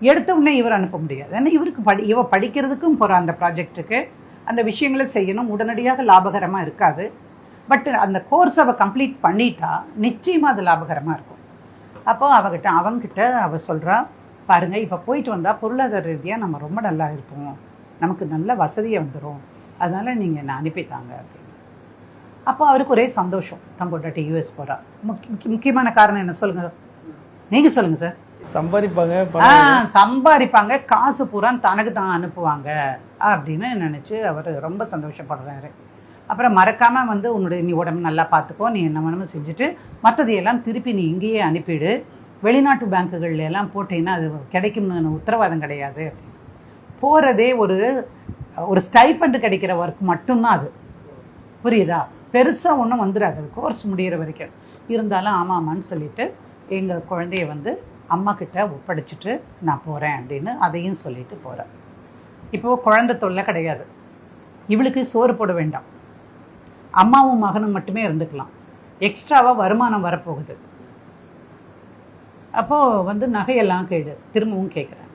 எடுத்த உடனே இவர் அனுப்ப முடியாது. ஏன்னா இவருக்கு இவ படிக்கிறதுக்கும் போகிற அந்த ப்ராஜெக்ட்டுக்கு அந்த விஷயங்களை செய்யணும். உடனடியாக லாபகரமாக இருக்காது. பட் அந்த கோர்ஸ் அவள் கம்ப்ளீட் பண்ணிட்டா நிச்சயமாக அது லாபகரமாக இருக்கும். அப்போ அவங்ககிட்ட அவள் சொல்கிறா, பாருங்கள் இப்போ போயிட்டு வந்தால் பொருளாதார ரீதியாக நம்ம ரொம்ப நல்லா இருப்போம், நமக்கு நல்ல வசதியை வந்துடும், அதனால் நீங்கள் என்னை அனுப்பிட்டாங்க அப்படின்னு. அப்போ அவருக்கு ஒரே சந்தோஷம். தம் பொண்டாட்டி யூஎஸ் போகிறா. முக்கியமான காரணம் என்ன சொல்லுங்கள், நீங்கள் சொல்லுங்கள் சார். சம்பாதிப்பாங்க, காசு பூரா தனக்கு தான் அனுப்புவாங்க அப்படின்னு நினச்சி அவர் ரொம்ப சந்தோஷப்படுறாரு. அப்புறம் மறக்காமல் உன்னுடைய நீ உடம்பு நல்லா பார்த்துக்கோ, நீ என்ன வேணுமோ செஞ்சுட்டு மற்றதையெல்லாம் திருப்பி நீ இங்கேயே அனுப்பிடு, வெளிநாட்டு பேங்க்குகள்ல எல்லாம் போட்டீங்கன்னா அது கிடைக்கும்னு உத்தரவாதம் கிடையாது. போகிறதே ஒரு ஸ்டைபண்ட் கிடைக்கிற ஒர்க் மட்டும்தான் அது, புரியுதா? பெருசாக ஒன்றும் வந்துடாது கோர்ஸ் முடிகிற வரைக்கும். இருந்தாலும் ஆமாம்மான்னு சொல்லிவிட்டு எங்கள் குழந்தைய அம்மா கிட்ட ஒப்படைச்சிட்டு நான் போகிறேன் அப்படின்னு அதையும் சொல்லிட்டு போகிறேன். இப்போது குழந்தை தொல்லை கிடையாது, இவளுக்கு சோறு போட வேண்டாம், அம்மாவும் மகனும் மட்டுமே இருந்துக்கலாம், எக்ஸ்ட்ராவாக வருமானம் வரப்போகுது. அப்போது நகையெல்லாம் திரும்பவும் கேட்குறேன்.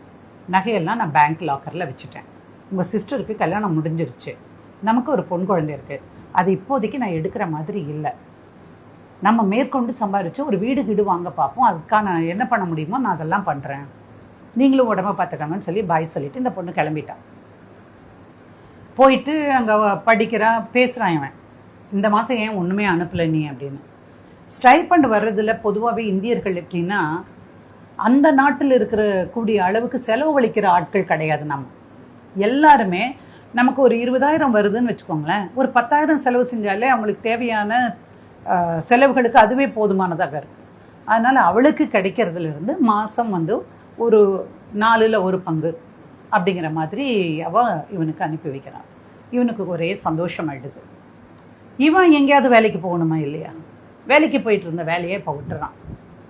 நகையெல்லாம் நான் பேங்க் லாக்கரில் வச்சுட்டேன், உங்கள் சிஸ்டருக்கு கல்யாணம் முடிஞ்சிருச்சு, நமக்கு ஒரு பொன் குழந்தை இருக்குது, அது இப்போதைக்கு நான் எடுக்கிற மாதிரி இல்லை, நம்ம மேற்கொண்டு சம்பாதிச்சு ஒரு வீடு வாங்க பார்ப்போம், அதுக்கான என்ன பண்ண முடியுமோ நான் அதெல்லாம் பண்ணுறேன், நீங்களும் உடம்பை பார்த்துக்காங்கன்னு சொல்லி பாய் சொல்லிவிட்டு இந்த பொண்ணு கிளம்பிட்டான். போயிட்டு அங்கே படிக்கிறான், பேசுகிறான். இவன் இந்த மாதம் ஏன் ஒன்றுமே அனுப்பலை நீ அப்படின்னு. ஸ்டைபண்ட் வர்றதில் பொதுவாகவே இந்தியர்கள் எப்படின்னா அந்த நாட்டில் இருக்கிற கூடிய அளவுக்கு செலவழிக்கிற ஆட்கள் கிடையாது. நம்ம எல்லாருமே நமக்கு ஒரு 20,000 வருதுன்னு வச்சுக்கோங்களேன், ஒரு 10,000 செலவு செஞ்சாலே அவங்களுக்கு தேவையான செலவுகளுக்கு அதுவே போதுமானதாக இருக்குது. அதனால் அவளுக்கு கிடைக்கிறதுலேருந்து மாதம் ஒரு 4ல் 1 பங்கு அப்படிங்கிற மாதிரி இவனுக்கு அனுப்பி வைக்கிறான். இவனுக்கு ஒரே சந்தோஷமாயிடுது. இவன் எங்கேயாவது வேலைக்கு போகணுமா இல்லையா? வேலைக்கு போயிட்டு இருந்த வேலையை இப்போ விட்டுறான்.